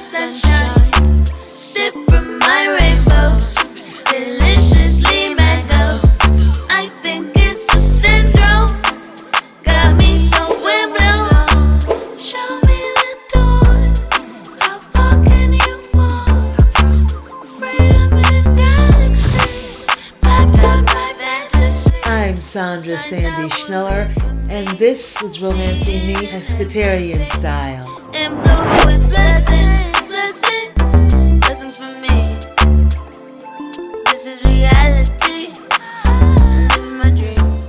sunshine. Sip from my rainbow, deliciously mango. I think it's a syndrome, got me so windblown. Show me the door, how far can you fall? Freedom in galaxies, packed out by fantasy. I'm Sandra Sandy Schneller, and this is Romancing Me Pescatarian Style. And blue with blessings, blessings for me. This is reality, I live my dreams.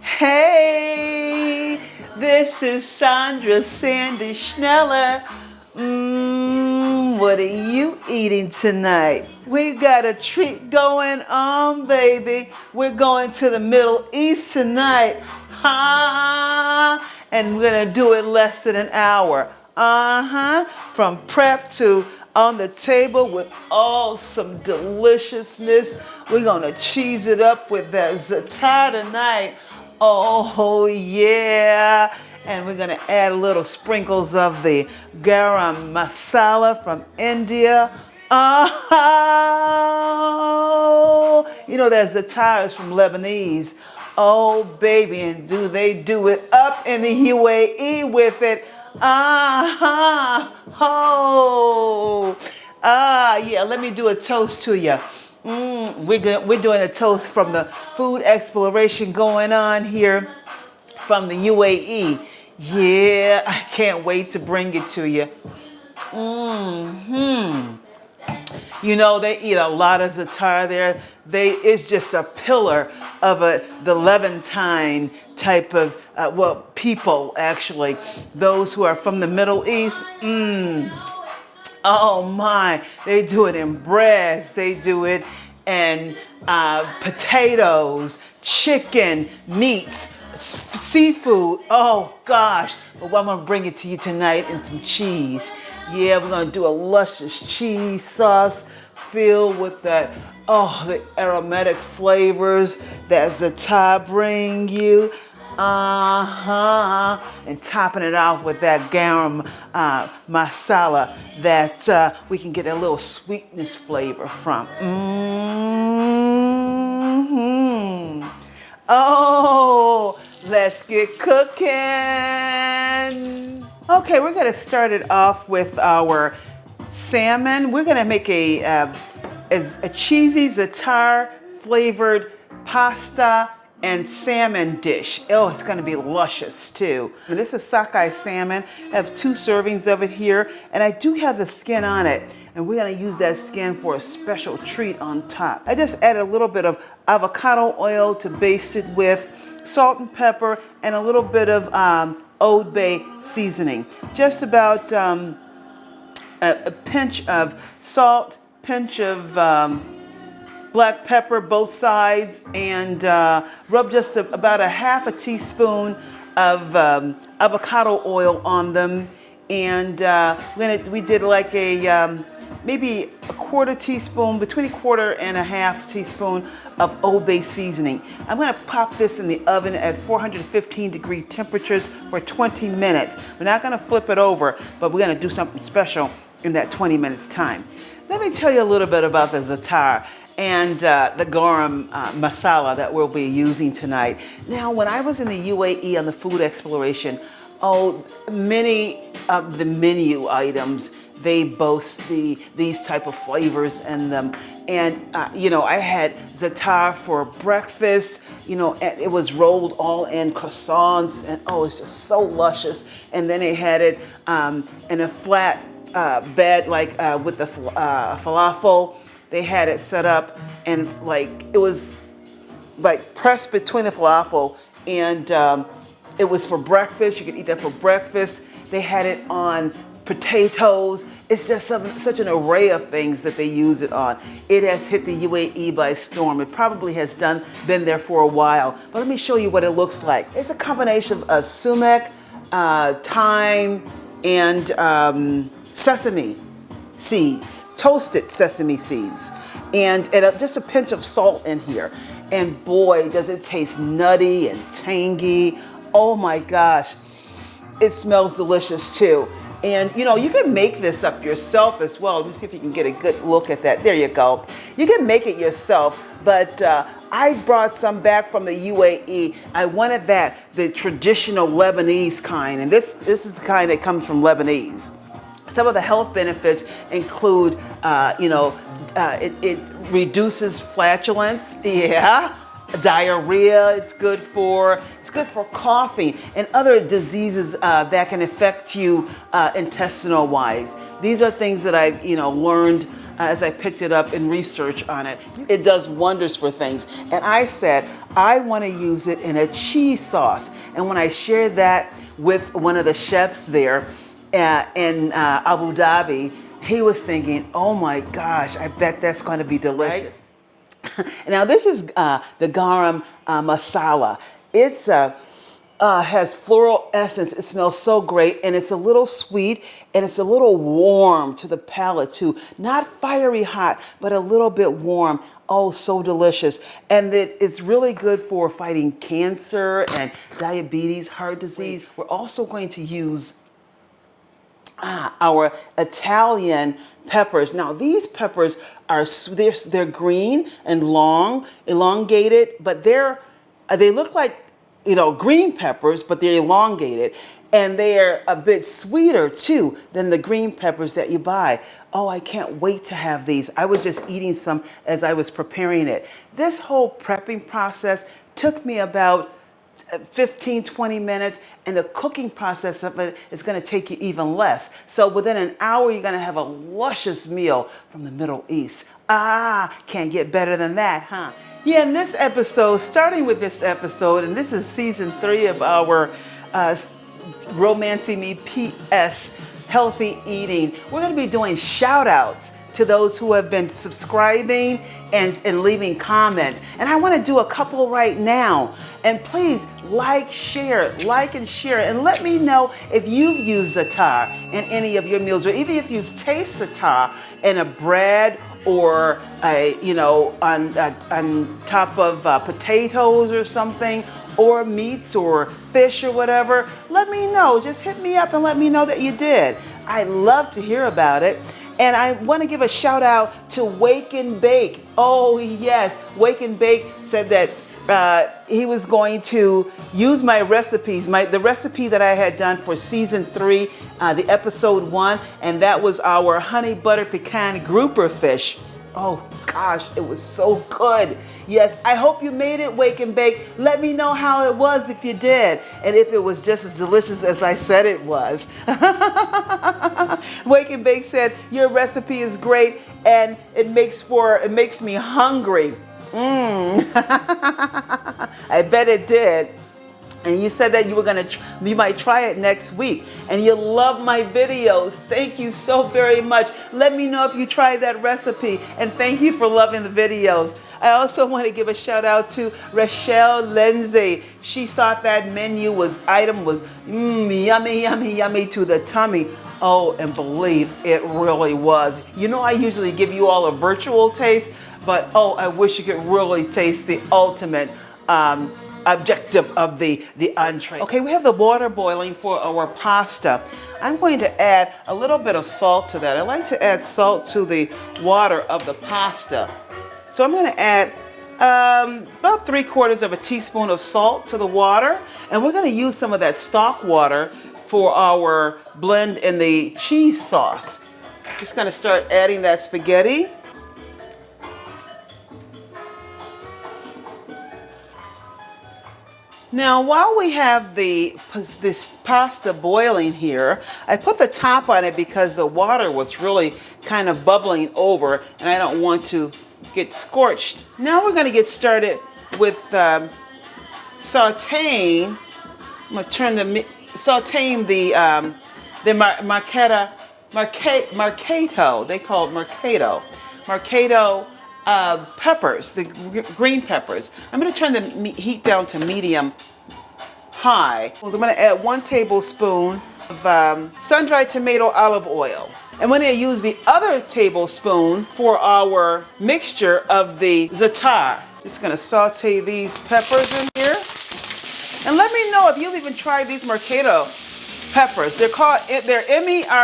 Hey, this is Sandra Sandy Schneller. What are you eating tonight? We got a treat going on, baby. We're going to the Middle East tonight. And we're gonna do it less than an hour. From prep to on the table with some deliciousness. We're gonna cheese it up with that Za'atar tonight. Oh yeah. And we're gonna add a little sprinkles of the garam masala from India. You know that Za'atar is from Lebanese. Oh baby, and do they do it up in the UAE with it. Yeah, let me do a toast to you. We're doing a toast from the food exploration going on here from the UAE. Yeah, I can't wait to bring it to you. You know, they eat a lot of Za'atar there. It's just a pillar of the Levantine type of, people actually. Those who are from the Middle East. Oh my, they do it in breads. They do it in potatoes, chicken, meats, seafood. Oh gosh, but I'm gonna bring it to you tonight in some cheese. Yeah, we're gonna do a luscious cheese sauce filled with that, the aromatic flavors that Za'atar bring you. And topping it off with that garam masala that we can get a little sweetness flavor from. Oh, let's get cooking. Okay, we're gonna start it off with our salmon. We're gonna make a cheesy Za'atar flavored pasta and salmon dish. Oh, it's gonna be luscious too. And this is sockeye salmon. I have 2 servings of it here, and I do have the skin on it. And we're gonna use that skin for a special treat on top. I just add a little bit of avocado oil to baste it with, salt and pepper, and a little bit of Old Bay seasoning. Just about a pinch of salt, pinch of black pepper, both sides, and rub just about a half a teaspoon of avocado oil on them. And we did like maybe a quarter teaspoon, between a quarter and a half teaspoon of Old Bay seasoning. I'm gonna pop this in the oven at 415-degree temperatures for 20 minutes. We're not gonna flip it over, but we're gonna do something special in that 20 minutes time. Let me tell you a little bit about the Za'atar and the garam masala that we'll be using tonight. Now, when I was in the UAE on the food exploration, many of the menu items, they boast these type of flavors in them. And, I had Za'atar for breakfast, and it was rolled all in croissants, and it's just so luscious. And then they had it in a flat bed, with the falafel. They had it set up, and it was pressed between the falafel, and it was for breakfast. You could eat that for breakfast. They had it on potatoes. It's just such an array of things that they use it on. It has hit the UAE by storm. It probably has been there for a while. But let me show you what it looks like. It's a combination of sumac, thyme, and sesame seeds, toasted sesame seeds, and just a pinch of salt in here. And boy, does it taste nutty and tangy. Oh my gosh, it smells delicious too. And you know, you can make this up yourself as well. Let me see if you can get a good look at that. There you go. You can make it yourself, but I brought some back from the UAE. I wanted the traditional Lebanese kind, and this is the kind that comes from Lebanese. Some of the health benefits include, it reduces flatulence, diarrhea. It's good for coughing and other diseases that can affect you intestinal wise. These are things that I've learned as I picked it up in research on it. It does wonders for things. And I said, I want to use it in a cheese sauce. And when I shared that with one of the chefs there in Abu Dhabi, he was thinking, oh my gosh, I bet that's going to be delicious. Now this is the garam masala. It's has floral essence. It smells so great, and it's a little sweet, and it's a little warm to the palate too. Not fiery hot, but a little bit warm. Oh, so delicious. And it's really good for fighting cancer and diabetes, heart disease. We're also going to use our Italian peppers. Now these peppers they're green and long, elongated, but they look like green peppers, but they're elongated, and they're a bit sweeter too than the green peppers that you buy. Oh, I can't wait to have these. I was just eating some as I was preparing it. This whole prepping process took me about 15-20 minutes, and the cooking process of it is going to take you even less. So within an hour, you're going to have a luscious meal from the Middle East. Can't get better than that, huh? Yeah, in this episode, starting with this episode, and this is season 3 of our Romancing Me PS Healthy Eating, we're going to be doing shout outs to those who have been subscribing and leaving comments. And I want to do a couple right now. And please like and share, and let me know if you've used Za'atar in any of your meals, or even if you've tasted Za'atar in a bread or on top of potatoes or something, or meats or fish or whatever. Let me know. Just hit me up and let me know that you did. I'd love to hear about it. And I want to give a shout out to Wake and Bake. Oh yes, Wake and Bake said that he was going to use my recipes, the recipe that I had done for season 3, the episode 1, and that was our honey butter pecan grouper fish. Oh gosh, it was so good. Yes, I hope you made it, Wake and Bake. Let me know how it was if you did, and if it was just as delicious as I said it was. Wake and Bake said, your recipe is great, and it makes me hungry. I bet it did. And you said that you might try it next week, and you love my videos. Thank you so very much. Let me know if you tried that recipe, and thank you for loving the videos. I also want to give a shout out to Rochelle Lindsay. She thought that item was yummy, yummy, yummy to the tummy. Oh, and believe it really was. I usually give you all a virtual taste, but I wish you could really taste the ultimate objective of the entree. Okay, we have the water boiling for our pasta. I'm going to add a little bit of salt to that. I like to add salt to the water of the pasta. So I'm going to add about 3/4 teaspoon of salt to the water, and we're going to use some of that stock water for our blend in the cheese sauce. Just going to start adding that spaghetti. Now, while we have this pasta boiling here, I put the top on it because the water was really kind of bubbling over, and I don't want to get scorched. Now we're going to get started with sautéing. I'm going to turn sautéing the marcato. They call it marcato peppers, the green peppers. I'm going to turn the heat down to medium high. So I'm going to add 1 tablespoon of sun-dried tomato olive oil. And we're going to use the other tablespoon for our mixture of the Za'atar. Just going to saute these peppers in here. And let me know if you've even tried these marcato peppers. They're M-E-R-C-A-T-O.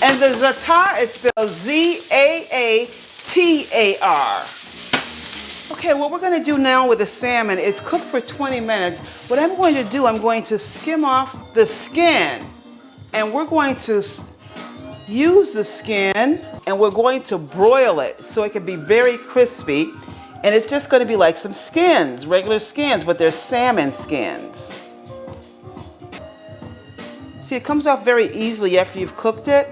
And the za'atar is spelled Z-A-A-T-A-R. Okay, what we're gonna do now with the salmon is cook for 20 minutes. What I'm going to do, I'm going to skim off the skin, and we're going to use the skin and we're going to broil it so it can be very crispy. And it's just gonna be like some skins, regular skins, but they're salmon skins. See, it comes off very easily after you've cooked it.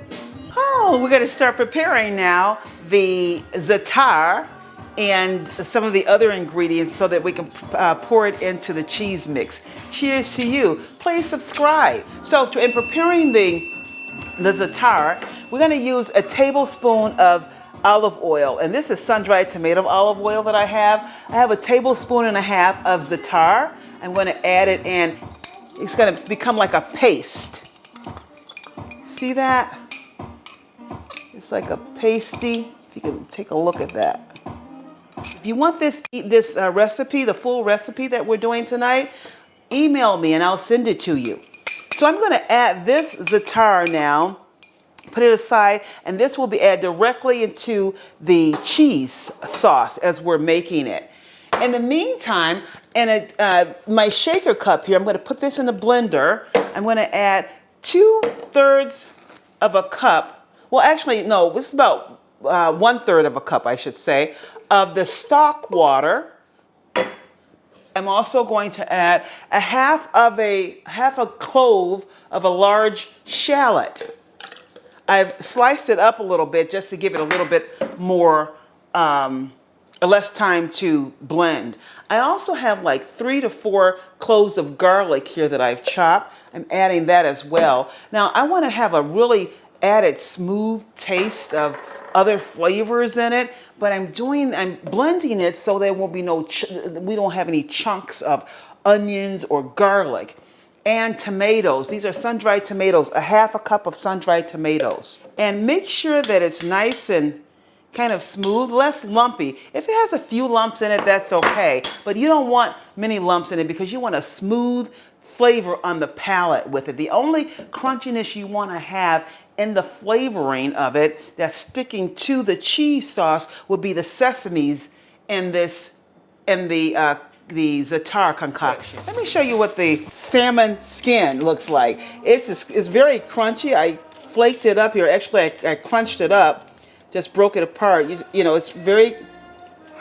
Oh, we're gonna start preparing now the za'atar and some of the other ingredients so that we can pour it into the cheese mix. Cheers to you. Please subscribe. So in preparing the za'atar, we're gonna use a tablespoon of olive oil, and this is sun-dried tomato olive oil that I have. I have a tablespoon and a half of za'atar. I'm gonna add it in. It's gonna become like a paste. See that? It's like a pasty. If you can take a look at that. If you want this recipe, the full recipe that we're doing tonight, email me and I'll send it to you. So I'm gonna add this za'atar now, put it aside, and this will be added directly into the cheese sauce as we're making it. In the meantime, in my shaker cup here, I'm gonna put this in the blender. I'm gonna add 2/3 of a cup. Well, actually, no, this is about 1/3 of a cup, I should say, of the stock water. I'm also going to add a half a clove of a large shallot. I've sliced it up a little bit just to give it a little bit more, less time to blend. I also have like 3 to 4 cloves of garlic here that I've chopped. I'm adding that as well. Now I want to have a really added smooth taste of other flavors in it, but I'm blending it so there will be we don't have any chunks of onions or garlic. And tomatoes. These are sun-dried tomatoes, a half a cup of sun-dried tomatoes. And make sure that it's nice and kind of smooth, less lumpy. If it has a few lumps in it, that's okay. But you don't want many lumps in it because you want a smooth flavor on the palate with it. The only crunchiness you want to have in the flavoring of it that's sticking to the cheese sauce would be the sesames in the za'atar concoction. Let me show you what the salmon skin looks like. It's very crunchy. I flaked it up here. Actually, I crunched it up, just broke it apart. You know, it's very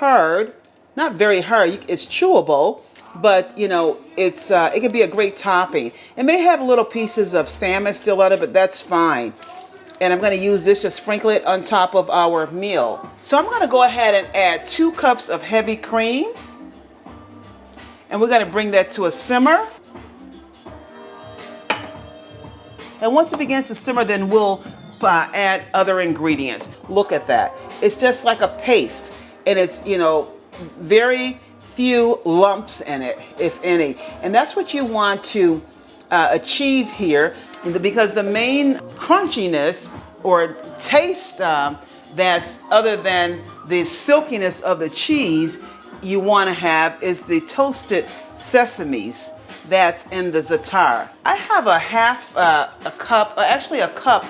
hard. Not very hard. It's chewable, but you know, it can be a great topping. It may have little pieces of salmon still on it, but that's fine. And I'm going to use this to sprinkle it on top of our meal. So I'm going to go ahead and add 2 cups of heavy cream. And we're going to bring that to a simmer. And once it begins to simmer, then we'll add other ingredients. Look at that. It's just like a paste. And it's, you know, very few lumps in it, if any. And that's what you want to achieve here, because the main crunchiness or taste that's other than the silkiness of the cheese you want to have is the toasted sesames that's in the za'atar. I have a half a cup, actually a cup,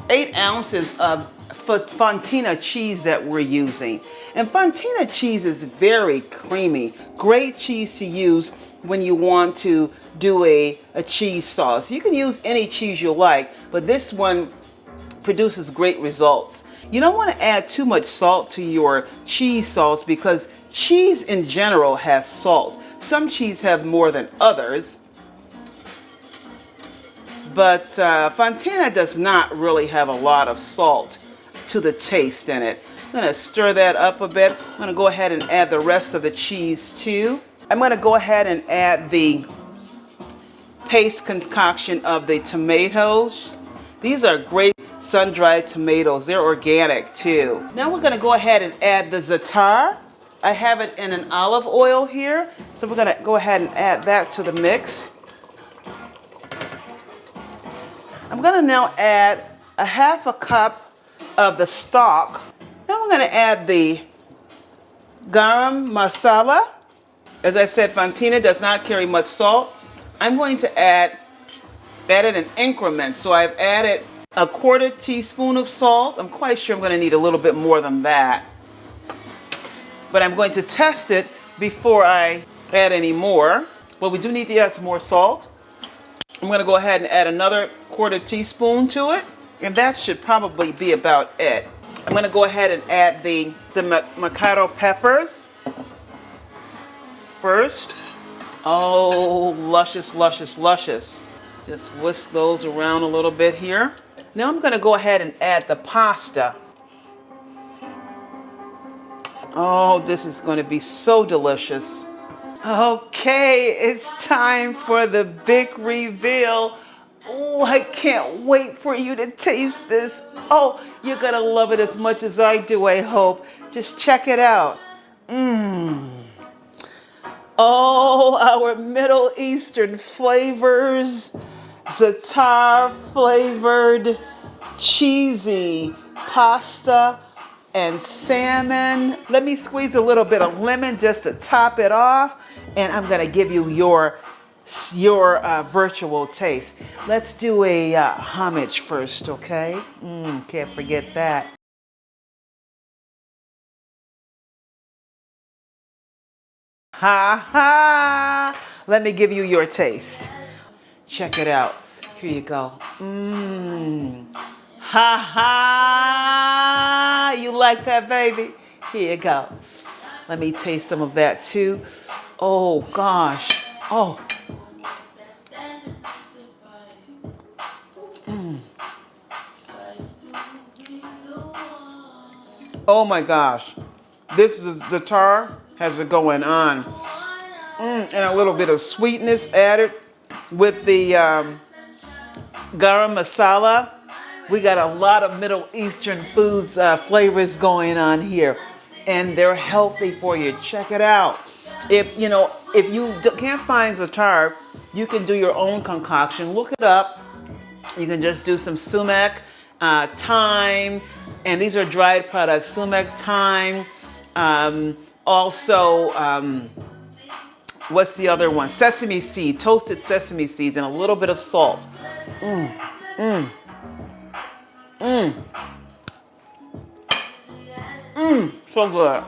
8 ounces of Fontina cheese that we're using. And Fontina cheese is very creamy. Great cheese to use when you want to do a cheese sauce. You can use any cheese you like, but this one produces great results. You don't want to add too much salt to your cheese sauce because cheese in general has salt. Some cheese have more than others, but Fontina does not really have a lot of salt to the taste in it. I'm going to stir that up a bit. I'm going to go ahead and add the rest of the cheese too. I'm going to go ahead and add the paste concoction of the tomatoes. These are great sun-dried tomatoes. They're organic too. Now we're going to go ahead and add the za'atar. I have it in an olive oil here, so we're going to go ahead and add that to the mix. I'm going to now add a half a cup of the stock. Now we're going to add the garam masala. As I said, Fontina does not carry much salt. I'm going to add it in increments. So I've added a 1/4 teaspoon of salt. I'm quite sure I'm going to need a little bit more than that. But I'm going to test it before I add any more. But we do need to add some more salt. I'm going to go ahead and add another 1/4 teaspoon to it. And that should probably be about it. I'm going to go ahead and add the Mikado peppers first. Oh, luscious, luscious, luscious. Just whisk those around a little bit here. Now I'm going to go ahead and add the pasta. Oh, this is going to be so delicious. Okay, it's time for the big reveal. Oh, I can't wait for you to taste this. Oh, you're going to love it as much as I do, I hope. Just check it out. Oh, our Middle Eastern flavors. Za'atar flavored cheesy pasta and salmon. Let me squeeze a little bit of lemon just to top it off, and I'm gonna give you your virtual taste. Let's do a homage first, okay? Can't forget that. Ha ha! Let me give you your taste. Check it out. Here you go. Ha ha! You like that, baby? Here you go. Let me taste some of that too. Oh gosh. Oh. Oh my gosh. This is Za'atar has it going on. And a little bit of sweetness added with the garam masala. We got a lot of Middle Eastern foods flavors going on here, and they're healthy for you. Check it out. If you can't find Za'atar, you can do your own concoction. Look it up. You can just do some sumac, thyme, and these are dried products. Sumac, thyme, also. What's the other one? Sesame seed, toasted sesame seeds, and a little bit of salt. So good.